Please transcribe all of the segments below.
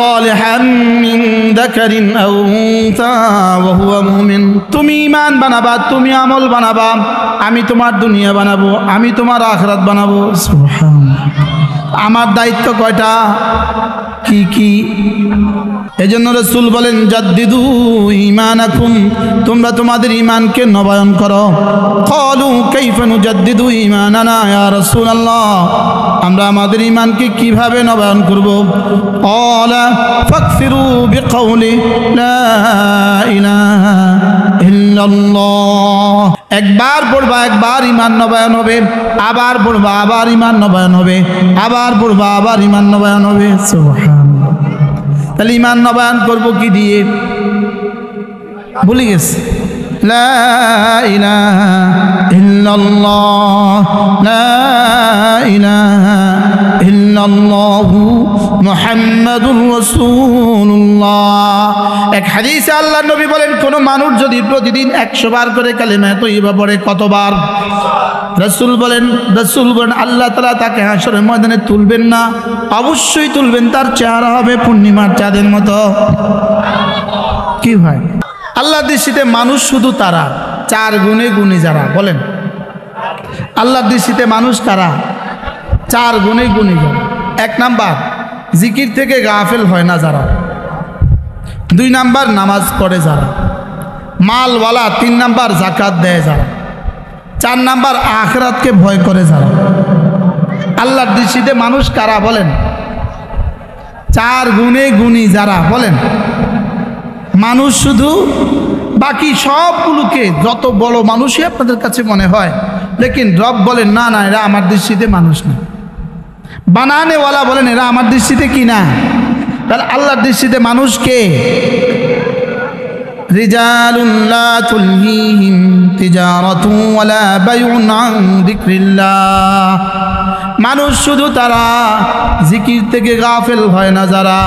সালিহান মিন যাকারিন আও উনসা ওয়া হুয়া মুমিন। তুমি ঈমান বানাবা, তুমি আমল বানাবা, আমি তোমার দুনিয়া বানাবো, আমি তোমার আখিরাত বানাবো। সুবহানাল্লাহ। আমার দায়িত্ব কয়টা? কি কি? এজন্য রাসূল বলেন জাদ্দিদু ঈমানাকুম, তোমরা তোমাদের ঈমানকে নবায়ন করো। ক্বালু কাইফা নুজাদ্দিদু ঈমানানা ইয়া রাসূলুল্লাহ, আমরা আমাদের ঈমানকে কিভাবে নবায়ন করব? ক্বালা ফাকসিরু বিকাউলি লা ইলাহা ইল্লাল্লাহ। একবার পড়বা একবার ঈমান নবায়ন হবে, আবার পড়বা আবার ঈমান নবায়ন হবে, আবার পড়বা আবার ঈমান নবায়ন হবে। সুবহানাল্লাহ। তাহলে ঈমান নবায়ন করব কি দিয়ে? ভুলে গেছি। লা ইলাহা ইল্লাল্লাহ, লা ইলাহা ইল্লাল্লাহু মুহাম্মাদুর রাসূলুল্লাহ। এক হাদিসে আল্লাহর নবী বলেন, কোন মানুষ যদি প্রতিদিন 100 বার করে কালিমা তয়্যিবা পড়ে, কতবার? রাসূল বলেন আল্লাহ তাআলা তাকে হাশরের ময়দানে তুলবেন না, অবশ্যই তুলবেন, তার চেহারা হবে পূর্ণিমার চাঁদের মতো। কি ভাই, আল্লাহর দৃষ্টিতে মানুষ শুধু তারা 4 গুণে গুণী যারা, বলেন আল্লাহর দৃষ্টিতে মানুষ কারা? 4 গুণে গুণী যারা। 1 নাম্বার, জিকির থেকে গাফেল হয় না যারা। 2 নাম্বার, নামাজ পড়ে যারা। মালওয়ালা। 3 নাম্বার, যাকাত দেয় যারা। 4 নাম্বার, আখিরাতকে ভয় করে যারা। আল্লাহর দৃষ্টিতে মানুষ কারা? বলেন 4 গুণে গুণী যারা। বলেন মানুষ শুধু, বাকি সবগুলোকে যত বড় মানুষই আপনাদের কাছে মনে হয়, লেকিন রব বলেন না না, এরা আমার দৃষ্টিতে মানুষ না। বানানেওয়ালা বলেন এরা আমার দৃষ্টিতে কি না। তাহলে আল্লাহর দৃষ্টিতে মানুষ কে? রিজালুন লা তুলহিহিম তিজারাতু ওয়ালা বাইউন আন যিকরিল্লাহ। মানুষ শুধু তারা জিকির থেকে গাফেল হয় না যারা।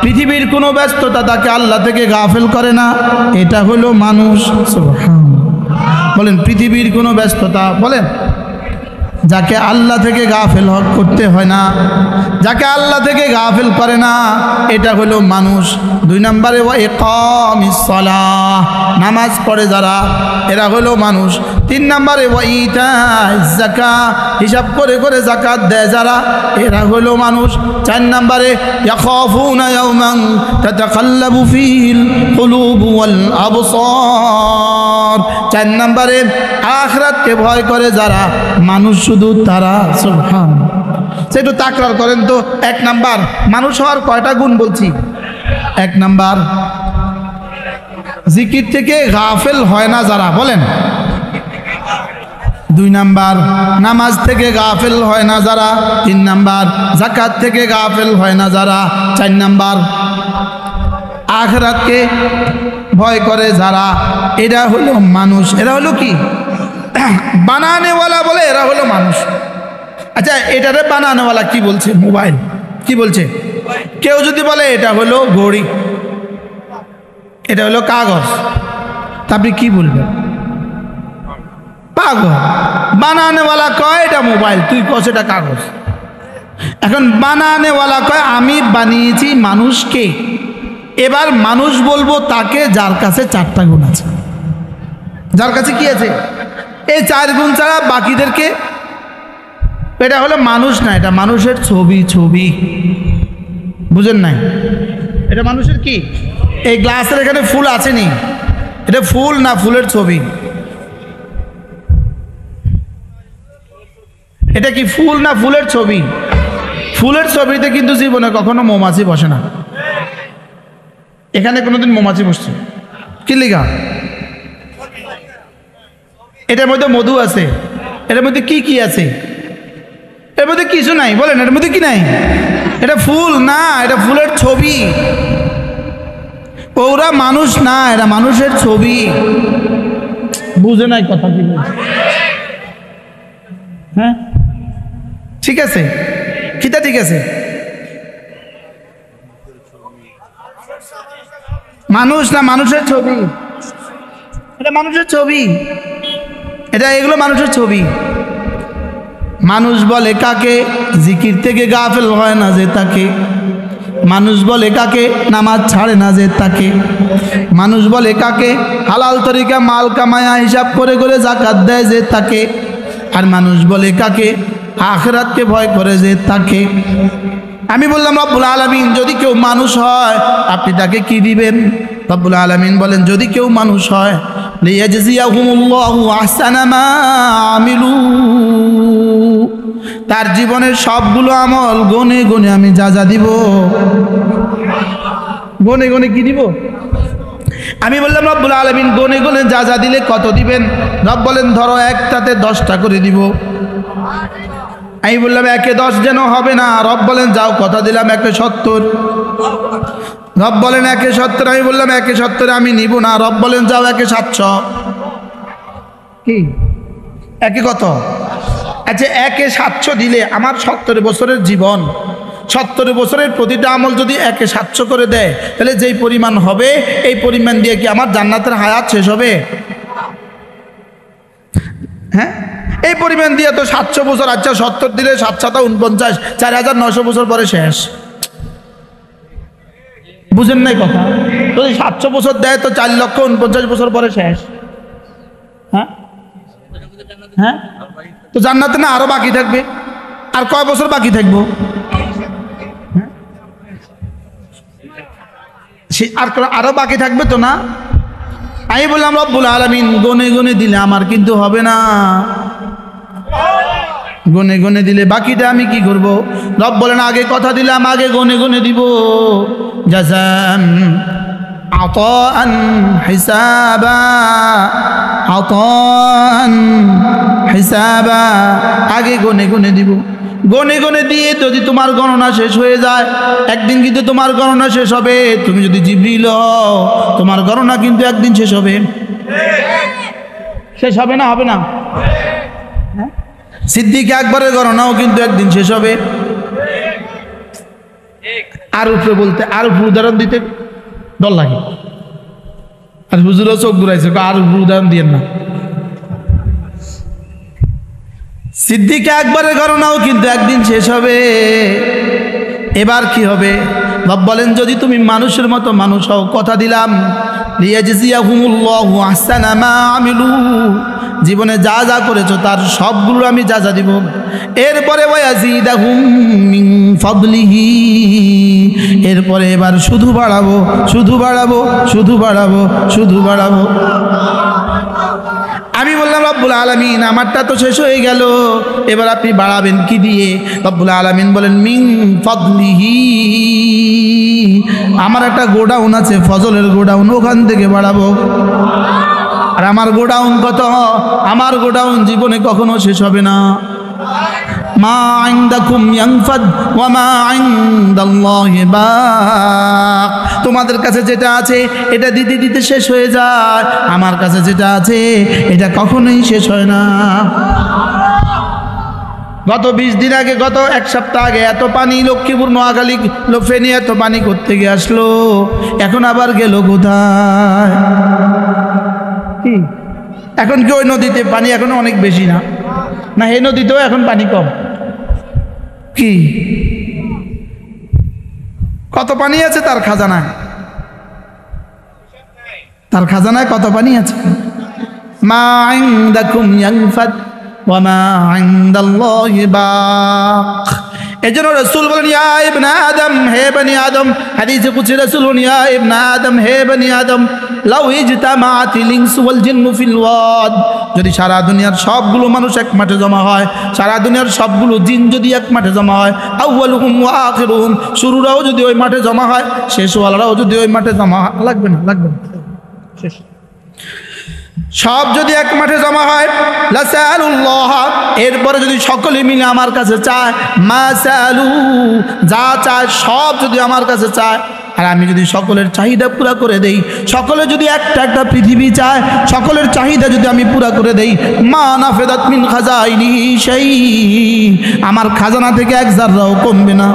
পৃথিবীর কোনো ব্যস্ততা তাকে আল্লাহ থেকে গাফেল করে না, এটা হলো মানুষ। সুবহানাল্লাহ। বলেন পৃথিবীর কোনো ব্যস্ততা, বলেন যাকে আল্লাহ থেকে গাফেল করতে হয় না, যাকে আল্লাহ থেকে গাফেল করে না, এটা হলো মানুষ। 2 নম্বরে ওয়া ইকামিস সালাহ, নামাজ পড়ে যারা, এরা হলো মানুষ। 3 নম্বরে ওয়া ইতাইজ যাকাত, হিসাব করে করে যাকাত দেয় যারা, এরা হলো মানুষ। 4 নম্বরে ইয়াখাফুনা ইয়াওমান তাতাকাল্লাবু ফিহিল কুলুবু ওয়াল আবসার। 4 নম্বরে আখিরাতকে ভয় করে যারা, মানুষ শুধু তারা। সুবহানাল্লাহ। সেটা তাকরার করেন তো। 1 নাম্বার, মানুষ হওয়ার কয়টা গুণ বলছি? 1 নাম্বার, জিকির থেকে গাফেল হয় না যারা, বলেন। 2 নাম্বার, নামাজ থেকে গাফেল হয় না যারা। 3 নাম্বার, যাকাত থেকে গাফেল হয় না যারা। 4 নাম্বার, আখিরাতকে ভয় করে যারা, এরা হলো মানুষ। এরা হলো কি? বানানেওয়ালা বলে এরা হলো মানুষ। আচ্ছা, এটারে বানানেওয়ালা কি বলছে? মোবাইল। কি বলছে? কেউ যদি বলে এটা হলো ঘড়ি, এটা হলো কাগজ, তা আপনি কি বলবেন? পাগল। বানানেওয়ালা কয় এটা মোবাইল, তুই কস এটা কাগজ। এখন বানানেওয়ালা কয় আমি বানিয়েছি মানুষকে। এবার মানুষ বলবো তাকে যার কাছে 4টা গুণ আছে। যার কাছে কি আছে? এই 4 গুণ ছাড়া বাকিদেরকে, এটা হলো মানুষ না, এটা মানুষের ছবি। ছবি বুঝেন নাই? এটা মানুষের কি? এই গ্লাসের এখানে ফুল আছে নি, এটা ফুল না ফুলের ছবি? এটা কি ফুল না ফুলের ছবি? ফুলের ছবিতে কিন্তু জীবনে কখনো মৌমাছি বসে না। এখানে কোনোদিন মৌমাছি বসছে? কি লিখা? এটার মধ্যে মধু আছে, এটার মধ্যে কি কি আছে? এর মধ্যে কিছু নাই। বলেন এটার মধ্যে কি নাই? এটা ফুল না, এটা ফুলের ছবি। ওরা মানুষ না, এটা মানুষের ছবি। বুঝে নাই কথা কি বলছে? হ্যাঁ ঠিক আছে, কিতা ঠিক আছে? মানুষ না, মানুষের ছবি। এটা মানুষের ছবি, এটা এগুলো মানুষের ছবি। মানুষ বলে কাকে? জিকির থেকে গাফেল হয় না যে তাকে। মানুষ বলে কাকে নামাজ ছাড়ে না যে তাকে, মানুষ বলে কাকে হালাল তরিকা মাল কামায়া হিসাব করে করে যাকাত দেয় যে তাকে, আর মানুষ বলে কাকে আখিরাতকে ভয় করে যে তাকে। আমি বললাম রব্বুল আলামিন যদি কেউ মানুষ হয় আপনি তাকে কি দিবেন? রব্বুল আলামিন বলেন যদি কেউ মানুষ হয় লিয়াজজিয়াহুমুল্লাহু আহসানা মা আমিলু, তার জীবনের সবগুলো আমল গনে গনে আমি যা যা দিব, গনে গনে কি দিব? আমি বললাম রব্বুল আলামিন গনে গনে যা যা দিলে কত দিবেন? রব বলেন ধরো একটাতে 10টা করে দিব। আমি বললাম 1-এ 10 যেন হবে না। রব বলেন যাও কথা দিলাম 1-এ 70। রব বলেন 1-এ 70। আমি বললাম 1-এ 70 আমি নিব না। রব বলেন যাও 1-এ 700। কি 1-এ কত? আচ্ছা 1-এ 700 দিলে আমার 70 বছরের জীবন, 70 বছরের প্রতিটা আমল যদি 1-এ 700 করে দেয় তাহলে যেই পরিমাণ হবে এই পরিমাণ দিয়ে কি আমার জান্নাতের হায়াত শেষ হবে? হ্যাঁ, এই পরিমাণ দিয়ে তো 700 বছর। আচ্ছা 70 দিলে 7-7-49, 4900 বছর পরে শেষ। বুঝেন নাই কথা? যদি 700 বছর দেয় তো 4,49,000 বছর পরে শেষ। হ্যাঁ হ্যাঁ, তো জান্নাতে না আরো বাকি থাকবে? আর কয় বছর বাকি থাকবো? আর আরো বাকি থাকবে তো না? আমি বললাম রব্বুল আলামিন গনে গনে দিলে আমার কিন্তু হবে না, গনে গনে দিলে বাকিটা আমি কি করব? রব বলেন আগে কথা দিলাম আগে গনে গনে দিব। জাযান আতাআন হিসাবা, আতাআন হিসাবা, আগে গনে গনে দিব। গনে গনে দিয়ে যদি তোমার গণনা শেষ হয়ে যায় একদিন কিন্তু তোমার গণনা শেষ হবে। তুমি যদি জিবরিল হও তোমার গণনা কিন্তু একদিন শেষ হবে। শেষ হবে না? হবে না? সিদ্দিক আকবরের গণনাও কিন্তু একদিন শেষ হবে। আর উপরে বলতে আর উদাহরণ দিতে ডর লাগে। আর হুজুরও চোখ ঘুরাইছে আর উদাহরণ দিয়েন না। সিদ্দিক আকবরের গণনাও কিন্তু একদিন শেষ হবে। এবার কি হবে? রব বলেন যদি তুমি মানুষের মতো মানুষ হও কথা দিলাম লিয়াজজিয়াহুমুল্লাহু আহসানা মা আমিলু, জীবনে যা যা করেছো তার সবগুলো আমি যা যা দিব। এরপরে ওয়ায়াজিদাহুম মিন ফাদলিহি, এরপরে এবার শুধু বাড়াবো শুধু বাড়াবো শুধু বাড়াবো শুধু বাড়াবো। আমি বললাম রব্বুল আলামিন আমারটা তো শেষ হয়ে গেল, এবার আপনি বাড়াবেন কি দিয়ে? রব্বুল আলামিন বলেন মিন ফাদলিহি, আমার একটা গোডাউন আছে ফজলের গোডাউন, ওখান থেকে বাড়াবো। আর আমার গোডাউন কত? আমার গোডাউন জীবনে কখনো শেষ হবে না। মা ইনদাকুম ইয়ানফাদ ওয়া মা ইনদাল্লাহি বাক, তোমাদের কাছে যেটা আছে এটা দিতে দিতে শেষ হয়ে যায়, আমার কাছে যেটা আছে এটা কখনোই শেষ হয় না। গত 20 দিন আগে, গত 1 সপ্তাহ আগে এত পানি লক্ষ্মীপুর নোয়াখালী ফেনী এত পানি করতে গিয়ে আসলো, এখন আবার গেল কোথায়? কি এখন কি ওই নদীতে পানি এখন অনেক বেশি না? না এই নদীতেও এখন পানি কম? কি কত পানি আছে তার খাজানায়? তার খাজানায় কত পানি আছে? মা ইনদাকুম ইয়ানফাদ ওয়া মা ইনদাল্লাহি বাক। এজন্য রাসূল বলেন ইয়া ইবনে আদম, হে বনি আদম, হাদিসে কুদসি রাসূল বলেন ইয়া ইবনে আদম, হে বনি আদম, লাউ ইজতামাআতিল ইনসু ওয়াল জিন্নু ফিল ওয়াদ, যদি সারা দুনিয়ার সবগুলো মানুষ এক মাঠে জমা হয়, সারা দুনিয়ার সবগুলো জিন যদি এক মাঠে জমা হয়, আউয়ালুহুম ওয়া আখিরুহুম, শুরুরাও যদি ওই মাঠে জমা হয়, শেষওয়ালারাও যদি ওই মাঠে জমা হয়, লাগবে না লাগবে না শেষ, সব যদি এক মাঠে জমা হয়, লাসালুল্লাহ, এরপরে যদি সকলে মিলে আমার কাছে চায়, মাসালু, যা চায় সব যদি আমার কাছে চায়, আর আমি যদি সকলের চাহিদা পুরা করে দেই, সকলে যদি একটা একটা পৃথিবী চায়, সকলের চাহিদা যদি আমি পুরা করে দেই, মা নাফেদাত মিন খাজাইনিহি শাই, আমার খাজানা থেকে এক জাররাও কমবে না।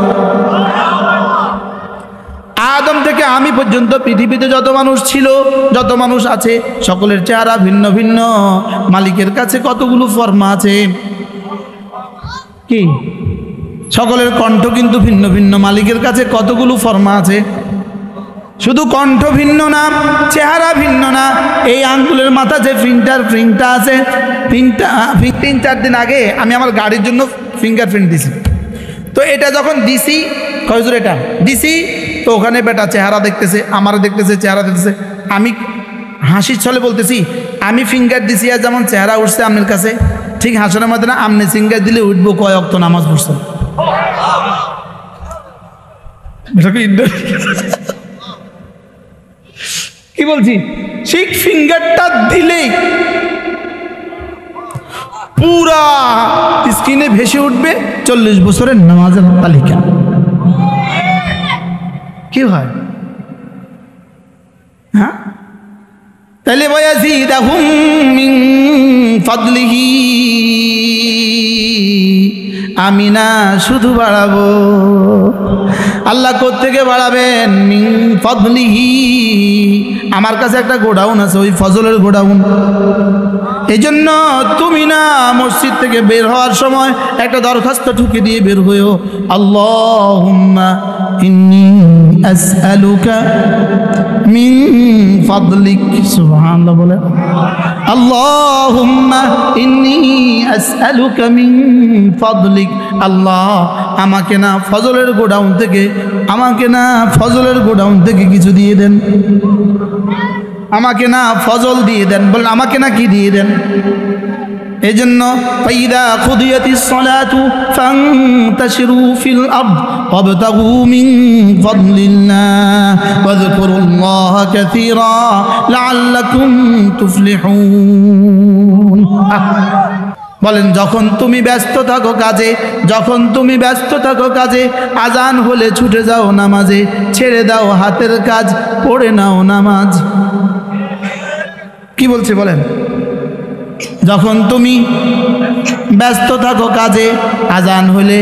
আদম থেকে আমি পর্যন্ত পৃথিবীতে যত মানুষ ছিল, যত মানুষ আছে, সকলের চেহারা ভিন্ন ভিন্ন, মালিকের কাছে কতগুলো ফরমা আছে। কি সকলের কণ্ঠ কিন্তু ভিন্ন ভিন্ন, মালিকের কাছে কতগুলো ফরমা আছে। শুধু কণ্ঠ ভিন্ন না, চেহারা ভিন্ন না, এই আঙ্গুলের মাথা যে ফিঙ্গারপ্রিন্টটা আছে, 3-4 দিন আগে আমি আমার গাড়ির জন্য ফিঙ্গারপ্রিন্ট দিছি। তো এটা যখন দিছি, কয়জোর এটা দিছি, তো ওখানে বেটা চেহারা দেখতেছে, আমারও দেখতেছে, চেহারা দেখতেছে। আমি হাসির ছলে বলতেছি, আমি ফিঙ্গার দিছি আর যেমন চেহারা উঠছে আপনার কাছে, ঠিক হাসনের মধ্যে না, আপনি ফিঙ্গার দিলে উঠবো কয় ওয়াক্ত নামাজ পড়ছেন। কি বলছি, ঠিক ফিঙ্গারটা দিলেই পুরা স্ক্রিনে ভেসে উঠবে 40 বছরের নামাজের তালিকা। কি হয়? হ্যাঁ, তাহলে ওয়ায়াজিদাহুম মিন ফাদলিহি, আমি না শুধু বাড়াবো, আল্লাহ কোত্থেকে বাড়াবেন? মিন ফাদলিহি, আমার কাছে একটা গোডাউন আছে, ওই ফজলের গোডাউন। এই জন্য তুমি না মসজিদ থেকে বের হওয়ার সময় একটা দরখাস্ত ঠুকে দিয়ে বের হয়েও, আল্লাহুম্মা ইন্নী আসআলুকা মিন ফাদলিক, সুবহানাল্লাহ বলে, আল্লাহুম্মা ইন্নী আসআলুকা মিন ফাদলিক, আল্লাহ আমাকে না ফজলের গোডাউন থেকে, আমাকে না ফজলের গোডাউন থেকে কিছু দিয়ে দেন, আমাকে না ফজল দিয়ে দেন। বলেন আমাকে না কি দিয়ে দেন? এই জন্য ফাইদা কুদিয়াতিস সালাতু ফান্তাশিরু ফিল আরদ ওয়াবতাগু মিন ফাদলিল্লাহ ওয়াযকুরুল্লাহা কাসীরা লাআল্লাকুম তুফলিহুন। বলেন যখন তুমি ব্যস্ত থাকো কাজে, যখন তুমি ব্যস্ত থাকো কাজে, আজান হলে ছুটে যাও নামাজে, ছেড়ে দাও হাতের কাজ, পড়ে নাও নামাজ। কি বলছে বলেন? যখন তুমি ব্যস্ত থাকো কাজে, আজান হলে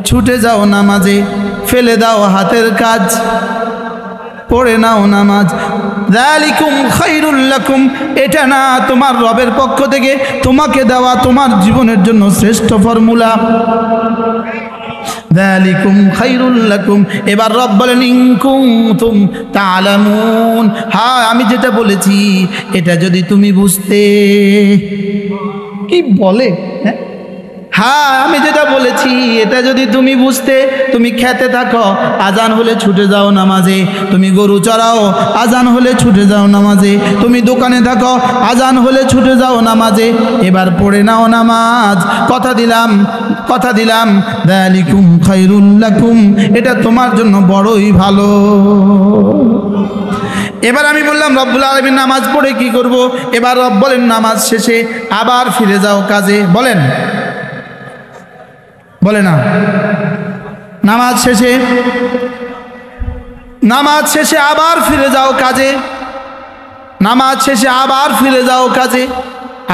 ছুটে যাও নামাজে, ফেলে দাও হাতের কাজ, পড়ে নাও নামাজ। যালিকুম খায়রুল লাকুম, এটা না তোমার রবের পক্ষ থেকে তোমাকে দেওয়া তোমার জীবনের জন্য শ্রেষ্ঠ ফর্মুলা। যালিকুম খায়রুল লাকুম। এবার রব বলেন ইন কুনতুম তা'লামুন, হ্যাঁ আমি যেটা বলেছি এটা যদি তুমি বুঝতে। কি বলে? হ্যাঁ আমি যেটা বলেছি এটা যদি তুমি বুঝতে। তুমি খেতে থাকো, আজান হলে ছুটে যাও নামাজে, তুমি গরু চড়াও, আজান হলে ছুটে যাও নামাজে, তুমি দোকানে থাকো, আজান হলে ছুটে যাও নামাজে, এবার পড়ে নাও নামাজ। কথা দিলাম, কথা দিলাম, যালিকুম খায়রুল লাকুম, এটা তোমার জন্য বড়ই ভালো। এবার আমি বললাম রব্বুল আলামিন নামাজ পড়ে কি করব? এবার রব বলেন নামাজ শেষে আবার ফিরে যাও কাজে। বলেন, বলে না, নামাজ শেষে, নামাজ শেষে আবার ফিরে যাও কাজে, নামাজ শেষে আবার ফিরে যাও কাজে,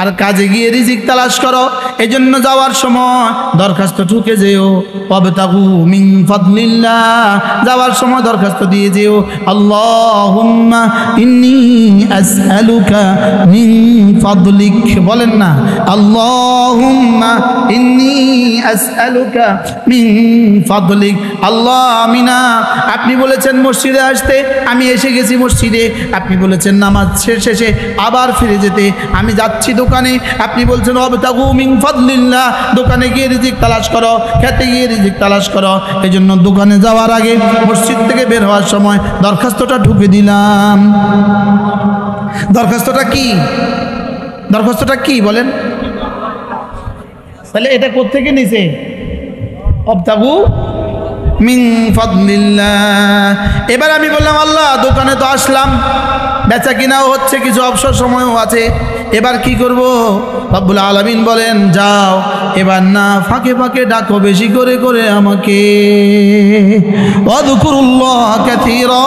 আর কাজে গিয়ে রিজিক তালাশ করো। এজন্য যাওয়ার সময় দরখাস্ত ঠুকে যেও, ওয়াবতাগু মিন ফাদলিল্লাহ, যাওয়ার সময় দরখাস্ত দিয়ে যেও, আল্লাহুম্মা ইন্নী আসআলুকা মিন ফাদলিক। বলেন না, আল্লাহুম্মা ইন্নী আসআলুকা মিন ফাদলিক। আল্লাহ আমি না, আপনি বলেছেন মসজিদে আসতে, আমি এসে গেছি মসজিদে, আপনি বলেছেন নামাজ শেষে আবার ফিরে যেতে, আমি যাচ্ছি দোকানে, আপনি বলছেন ওয়াবতাগু মিন ফাদলিল্লাহ, দোকানে গিয়ে রিজিক তালাশ করো, খেতে গিয়ে রিজিক তালাশ করো। এই জন্য দোকানে যাওয়ার আগে, মসজিদ থেকে বের হওয়ার সময় দরখাস্তটা ঢুকে দিলাম। দরখাস্তটা কি? দরখাস্তটা কি বলেন? তাহলে এটা কোত্থেকে নিছে? ওয়াবতাগু মিন ফাদলিল্লাহ। এবার আমি বললাম আল্লাহ দোকানে তো আসলাম, বেচা কিনাও হচ্ছে, কিছু অবসর সময়ও আছে, এবার কি করব? রব্বুল আলামিন বলেন যাও এবার না ফাঁকে ফাঁকে ডাকো বেশি করে করে আমাকে, ওয়াযকুরুল্লাহ কাসীরা,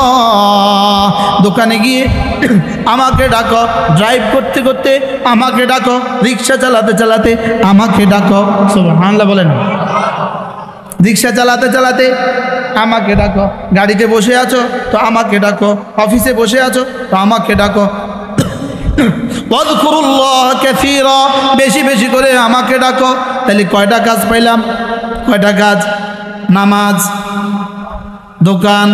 দোকানে গিয়ে আমাকে ডাকো, ড্রাইভ করতে করতে আমাকে ডাকো, রিক্সা চালাতে চালাতে আমাকে ডাকো। সুবহানাল্লাহ বলেন। রিক্সা চালাতে চালাতে আমাকে ডাকো, গাড়িতে বসে আছো তো আমাকে ডাকো, অফিসে বসে আছো তো আমাকে ডাকো। ওয়াযকুরুল্লাহ কাসীরা, বেশি বেশি করে আমাকে ডাকো। তাহলে কয়টা কাজ পাইলাম? কয়টা কাজ? নামাজ, দোকান,